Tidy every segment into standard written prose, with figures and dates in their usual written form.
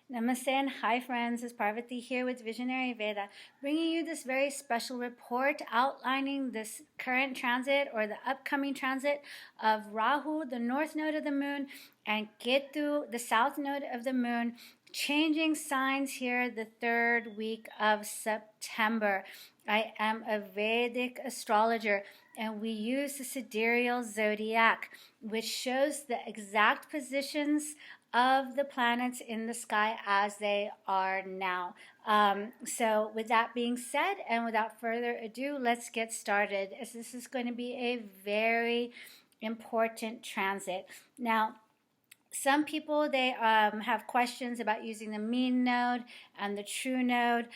Namaste and hi friends, it's Parvati here with Visionary Veda, bringing you this very special report outlining this current transit or the upcoming transit of Rahu, the north node of the moon, and Ketu, the south node of the moon, changing signs here the third week of September. I am a Vedic astrologer and we use the sidereal zodiac, which shows the exact positions of the planets in the sky as they are now. So with that being said, and without further ado, let's get started, as this is going to be a very important transit. Now, some people, they have questions about using the mean node and the true node.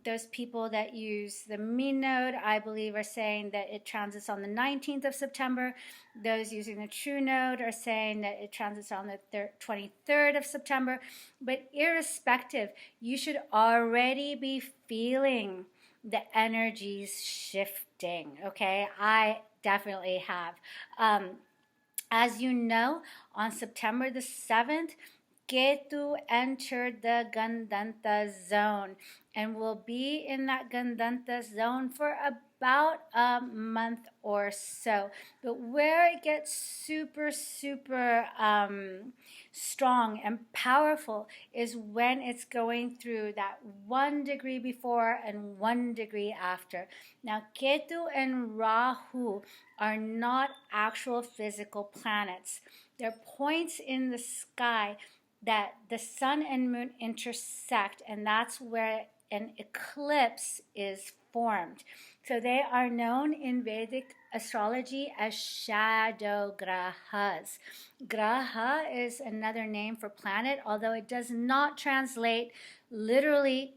Those people that use the mean node, I believe, are saying that it transits on the 19th of September. Those using the true node are saying that it transits on the 23rd of September. But irrespective, you should already be feeling the energies shifting, okay? I definitely have. As you know, on September the 7th, Ketu entered the Gandanta zone and will be in that Gandanta zone for about a month or so. But where it gets super strong and powerful is when it's going through that 1 degree before and 1 degree after. Now, Ketu and Rahu are not actual physical planets. They're points in the sky that the sun and moon intersect, and that's where an eclipse is formed. So they are known in Vedic astrology as shadow grahas. Graha is another name for planet, although it does not translate literally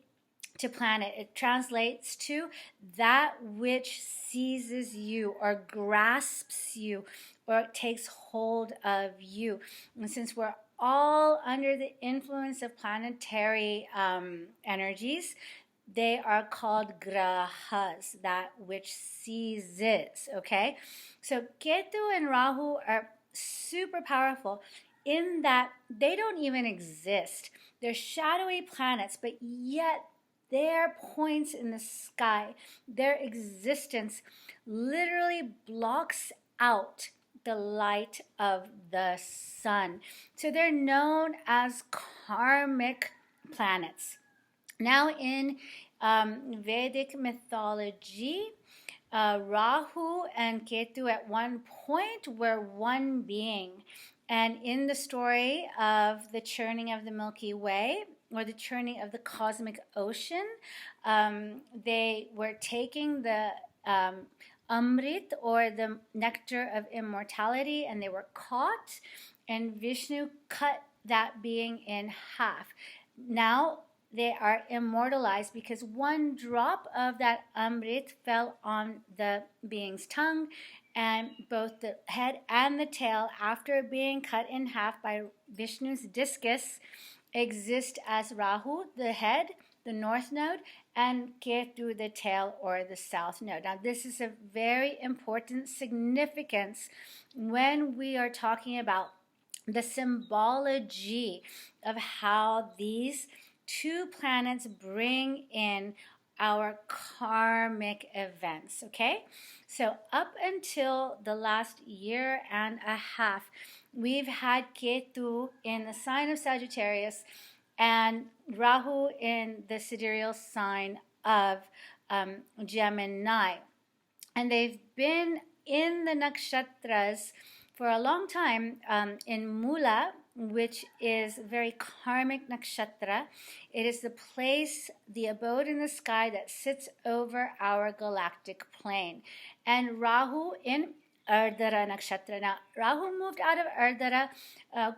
to planet. It translates to that which seizes you or grasps you or takes hold of you. And since we're all under the influence of planetary energies, they are called grahas, that which seizes, okay? So Ketu and Rahu are super powerful in that they don't even exist. They're shadowy planets, but yet their points in the sky, their existence literally blocks out the light of the sun. So they're known as karmic planets. Now in Vedic mythology, Rahu and Ketu at one point were one being. And in the story of the churning of the Milky Way, or the churning of the cosmic ocean, they were taking the Amrit, or the nectar of immortality, and they were caught, and Vishnu cut that being in half. Now they are immortalized because one drop of that Amrit fell on the being's tongue, and both the head and the tail, after being cut in half by Vishnu's discus, exist as Rahu, the head, the north node, and Ketu, the tail or the south node. Now, this is a very important significance when we are talking about the symbology of how these two planets bring in our karmic events, okay? So up until the last year and a half, we've had Ketu in the sign of Sagittarius and Rahu in the sidereal sign of Gemini. And they've been in the nakshatras for a long time in Mula, which is a very karmic nakshatra. It is the place, the abode in the sky that sits over our galactic plane. And Rahu in Ardhara Nakshatra. Now, Rahu moved out of Ardhara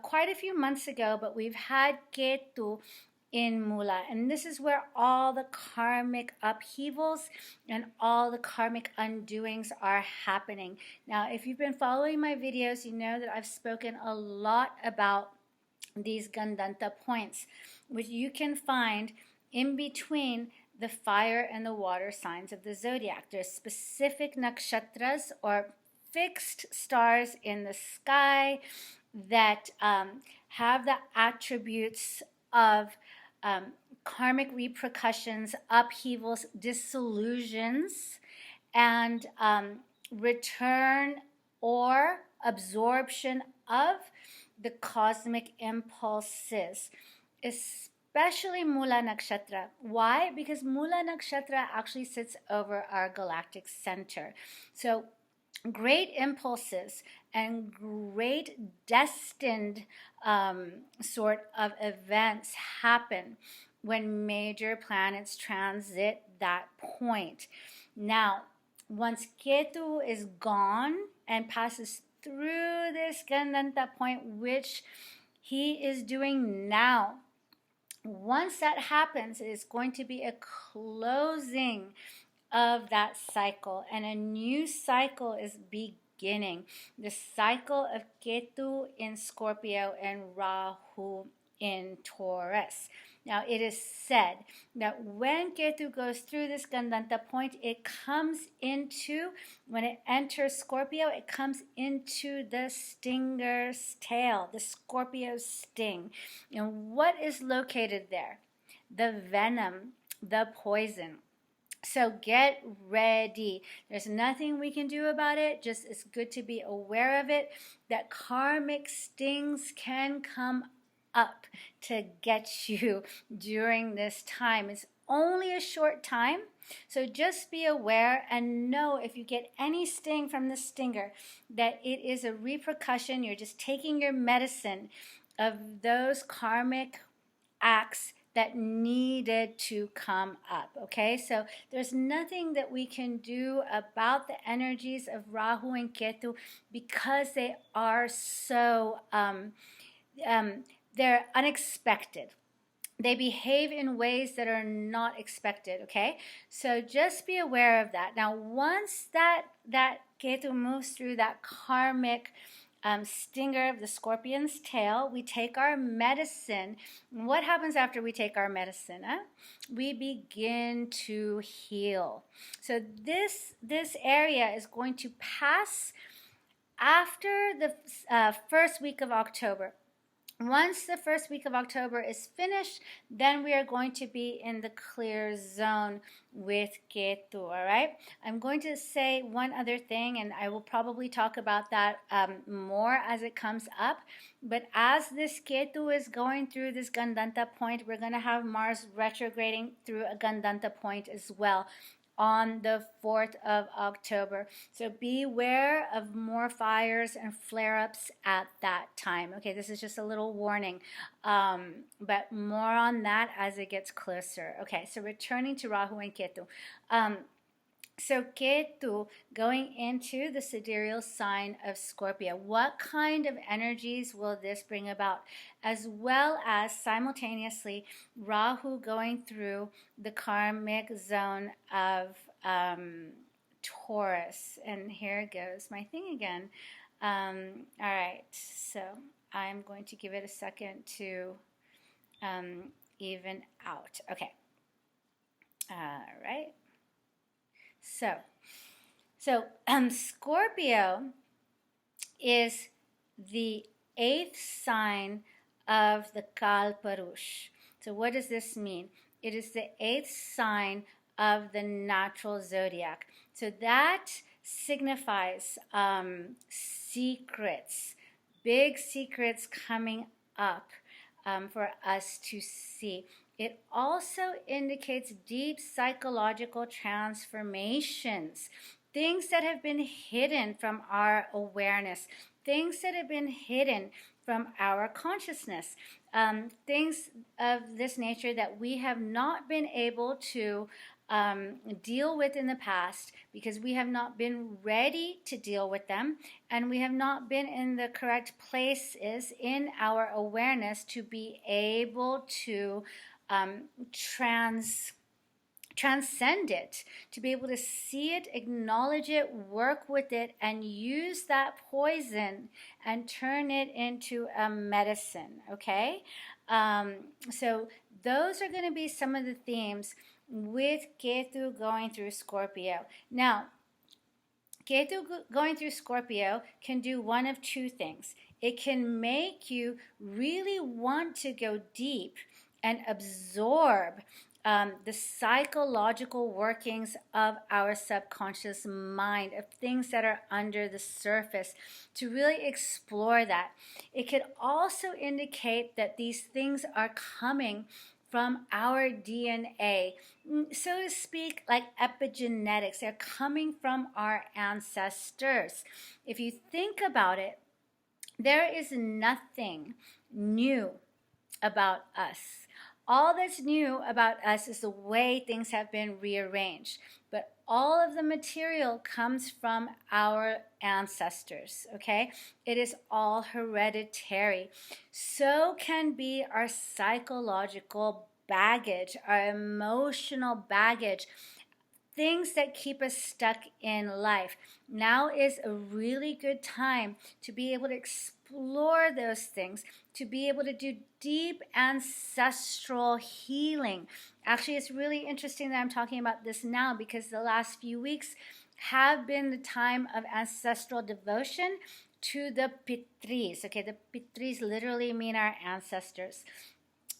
quite a few months ago, but we've had Ketu in Mula. And this is where all the karmic upheavals and all the karmic undoings are happening. Now, if you've been following my videos, you know that I've spoken a lot about these Gandanta points, which you can find in between the fire and the water signs of the zodiac. There's specific nakshatras or fixed stars in the sky that have the attributes of karmic repercussions, upheavals, dissolutions, and return or absorption of the cosmic impulses, especially Mula Nakshatra. Why? Because Mula Nakshatra actually sits over our galactic center. So great impulses and great destined sort of events happen when major planets transit that point. Now, once Ketu is gone and passes through this Gandanta point, which he is doing now, once that happens, it is going to be a closing of that cycle, and a new cycle is beginning. The cycle of Ketu in Scorpio and Rahu in Taurus. Now, it is said that when Ketu goes through this Gandanta point, it comes into, when it enters Scorpio, it comes into the stinger's tail, the Scorpio's sting. And what is located there? The venom, the poison. So get ready. There's nothing we can do about it. Just it's good to be aware of it, that karmic stings can come up to get you during this time. It's only a short time, so just be aware and know if you get any sting from the stinger that it is a repercussion. You're just taking your medicine of those karmic acts that needed to come up. Okay, so there's nothing that we can do about the energies of Rahu and Ketu because they are so they're unexpected. They behave in ways that are not expected. Okay, so just be aware of that. Now, once that Ketu moves through that karmic stinger of the scorpion's tail, we take our medicine. What happens after we take our medicine? We begin to heal. So this area is going to pass after the first week of October. Once the first week of October is finished, then we are going to be in the clear zone with Ketu, all right? I'm going to say one other thing, and I will probably talk about that more as it comes up. But as this Ketu is going through this Gandanta point, we're going to have Mars retrograding through a Gandanta point as well on the 4th of October. So beware of more fires and flare-ups at that time. Okay, this is just a little warning, but more on that as it gets closer. Okay, so returning to Rahu and Ketu. So Ketu going into the sidereal sign of Scorpio. What kind of energies will this bring about? As well as simultaneously Rahu going through the karmic zone of Taurus. And here it goes, my thing again. All right, so I'm going to give it a second to even out. Okay. All right. So Scorpio is the 8th sign of the Kalparush. So what does this mean? It is the 8th sign of the natural zodiac. So that signifies secrets, big secrets coming up for us to see. It also indicates deep psychological transformations, things that have been hidden from our awareness, things that have been hidden from our consciousness, things of this nature that we have not been able to deal with in the past because we have not been ready to deal with them, and we have not been in the correct places in our awareness to be able to transcend it, to be able to see it, acknowledge it, work with it, and use that poison and turn it into a medicine, okay? So those are going to be some of the themes with Ketu going through Scorpio. Now, Ketu going through Scorpio can do one of two things. It can make you really want to go deep and absorb the psychological workings of our subconscious mind, of things that are under the surface, to really explore that. It could also indicate that these things are coming from our DNA, so to speak, like epigenetics. They're coming from our ancestors. If you think about it, there is nothing new about us. All that's new about us is the way things have been rearranged. But all of the material comes from our ancestors, okay? It is all hereditary. So can be our psychological baggage, our emotional baggage, things that keep us stuck in life. Now is a really good time to be able to explore those things, to be able to do deep ancestral healing. Actually, it's really interesting that I'm talking about this now, because the last few weeks have been the time of ancestral devotion to the Pitris. Okay, the Pitris literally mean our ancestors.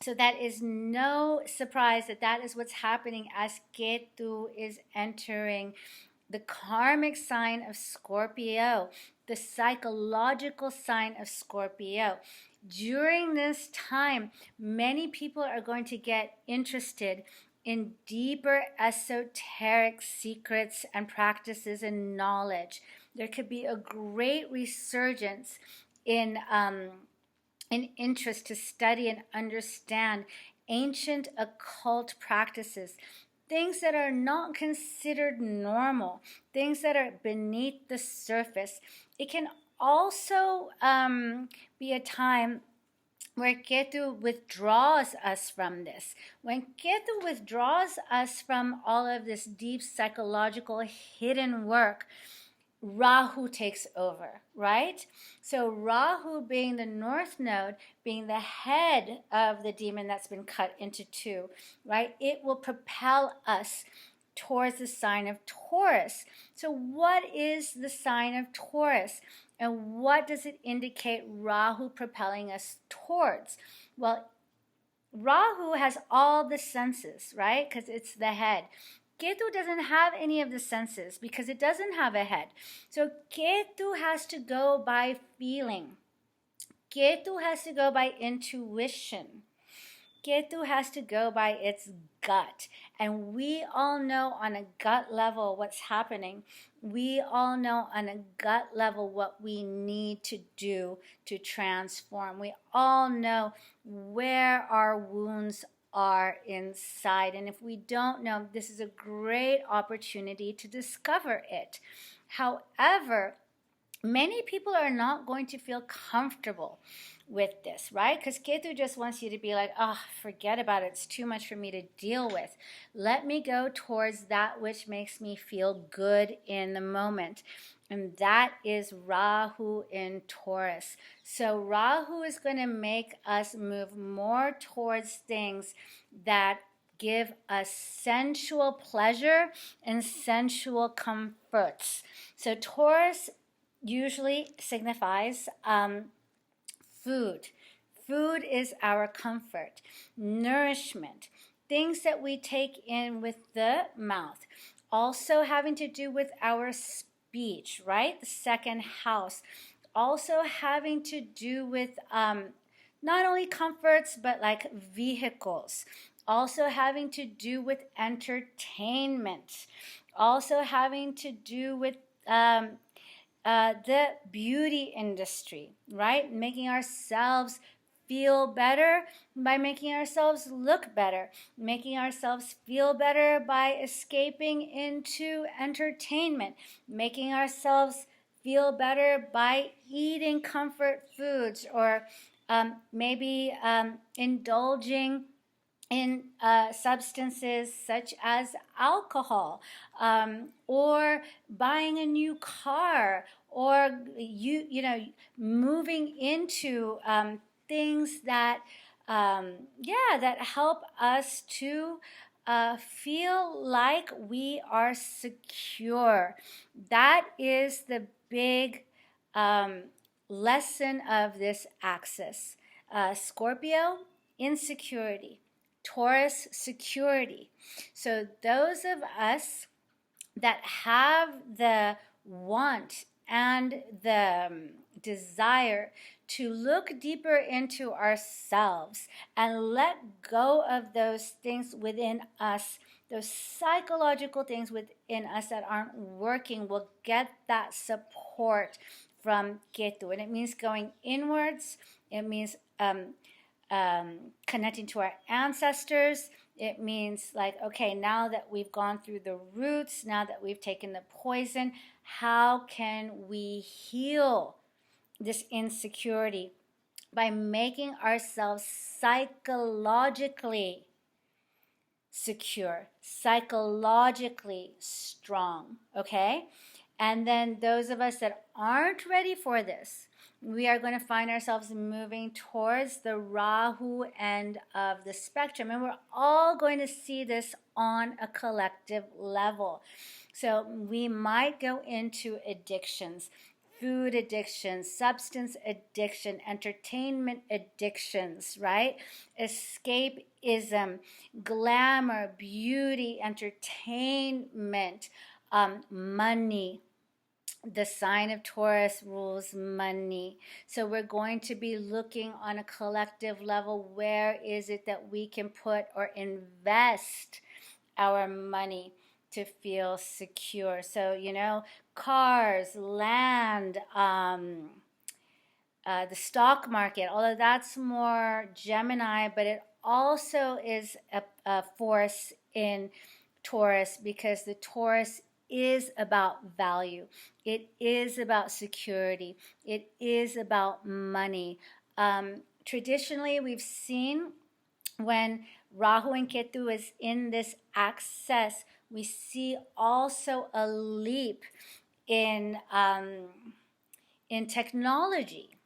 So that is no surprise that that is what's happening as Ketu is entering the karmic sign of Scorpio, the psychological sign of Scorpio. During this time, many people are going to get interested in deeper esoteric secrets and practices and knowledge. There could be a great resurgence in an interest to study and understand ancient occult practices, things that are not considered normal, things that are beneath the surface. It can also be a time where Ketu withdraws us from this. When Ketu withdraws us from all of this deep psychological hidden work, Rahu takes over, right? So Rahu, being the north node, being the head of the demon that's been cut into two, right? It will propel us towards the sign of Taurus. So what is the sign of Taurus? And what does it indicate Rahu propelling us towards? Well, Rahu has all the senses, right? Because it's the head. Ketu doesn't have any of the senses because it doesn't have a head. So Ketu has to go by feeling. Ketu has to go by intuition. Ketu has to go by its gut. And we all know on a gut level what's happening. We all know on a gut level what we need to do to transform. We all know where our wounds are inside. And if we don't know, this is a great opportunity to discover it. However, many people are not going to feel comfortable with this, right? Because Ketu just wants you to be like, oh, forget about it. It's too much for me to deal with. Let me go towards that which makes me feel good in the moment. And that is Rahu in Taurus. So Rahu is going to make us move more towards things that give us sensual pleasure and sensual comforts. So Taurus usually signifies food. Food is our comfort, nourishment, things that we take in with the mouth. Also having to do with our speech, right? The second house. Also having to do with not only comforts, but like vehicles. Also having to do with entertainment. Also having to do with the beauty industry, right? Making ourselves feel better by making ourselves look better, making ourselves feel better by escaping into entertainment, making ourselves feel better by eating comfort foods, or maybe indulging in substances such as alcohol, or buying a new car, or you know, moving into things that that help us to feel like we are secure. That is the big lesson of this axis. Scorpio, insecurity. Taurus, security. So those of us that have the want and the desire to look deeper into ourselves and let go of those things within us, those psychological things within us that aren't working, will get that support from Ketu. And it means going inwards. It means connecting to our ancestors. It means like, okay, now that we've gone through the roots, now that we've taken the poison, how can we heal this insecurity? By making ourselves psychologically secure, psychologically strong, okay? And then those of us that aren't ready for this, we are going to find ourselves moving towards the Rahu end of the spectrum. And we're all going to see this on a collective level. So we might go into addictions, food addictions, substance addiction, entertainment addictions, right? Escapism, glamour, beauty, entertainment, money. The sign of Taurus rules money. So we're going to be looking on a collective level, where is it that we can put or invest our money to feel secure? So, you know, cars, land, the stock market, although that's more Gemini, but it also is a force in Taurus, because the Taurus is about value. It is about security. It is about money. Traditionally, we've seen when Rahu and Ketu is in this axis, we see also a leap in technology.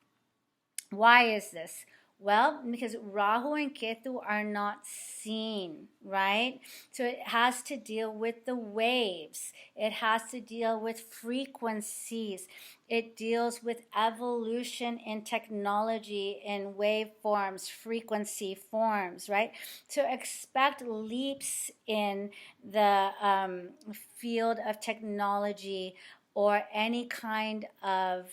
Why is this? Well, because Rahu and Ketu are not seen, right? So it has to deal with the waves. It has to deal with frequencies. It deals with evolution in technology, in waveforms, frequency forms, right? So expect leaps in the field of technology, or any kind of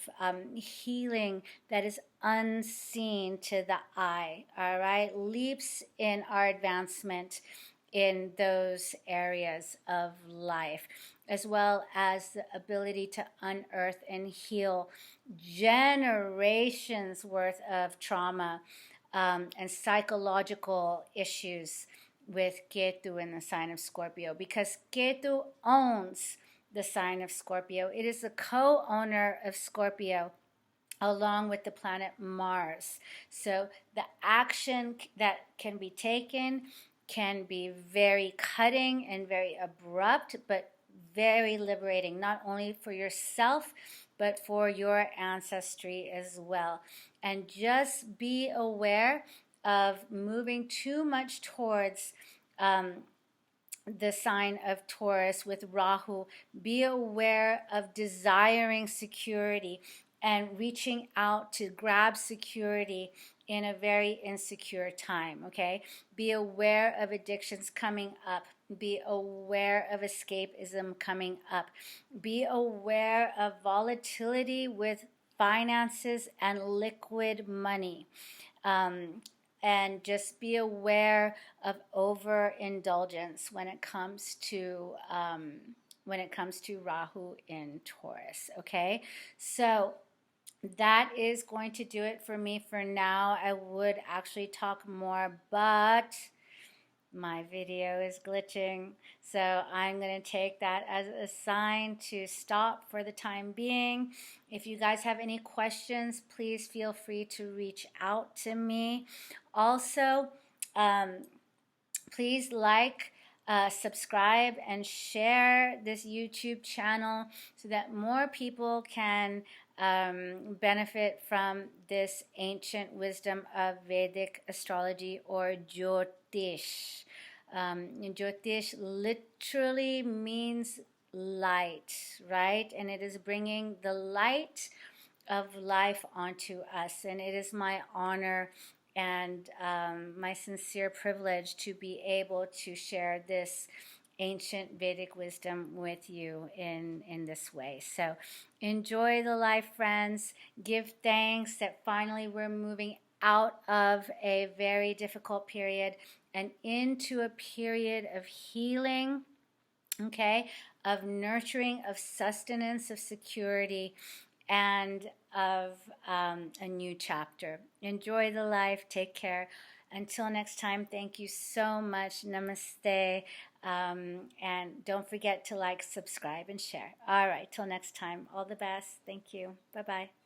healing that is unseen to the eye, all right? Leaps in our advancement in those areas of life, as well as the ability to unearth and heal generations worth of trauma and psychological issues with Ketu in the sign of Scorpio, because Ketu owns the sign of Scorpio. It is the co-owner of Scorpio along with the planet Mars. So the action that can be taken can be very cutting and very abrupt, but very liberating, not only for yourself, but for your ancestry as well. And just be aware of moving too much towards the sign of Taurus with Rahu. Be aware of desiring security and reaching out to grab security in a very insecure time, okay? Be aware of addictions coming up. Be aware of escapism coming up. Be aware of volatility with finances and liquid money. And just be aware of overindulgence when it comes to Rahu in Taurus. Okay, so that is going to do it for me for now. I would actually talk more, but my video is glitching, so I'm going to take that as a sign to stop for the time being. If you guys have any questions, please feel free to reach out to me. Also, please like, subscribe, and share this YouTube channel so that more people can benefit from this ancient wisdom of Vedic astrology, or Jyotish. Jyotish literally means light, right? And it is bringing the light of life onto us. And it is my honor and my sincere privilege to be able to share this ancient Vedic wisdom with you in this way. So enjoy the life, friends. Give thanks that finally we're moving out of a very difficult period and into a period of healing, okay, of nurturing, of sustenance, of security, and of a new chapter. Enjoy the life. Take care. Until next time, thank you so much. Namaste. And don't forget to like, subscribe, and share. All right, till next time. All the best. Thank you. Bye-bye.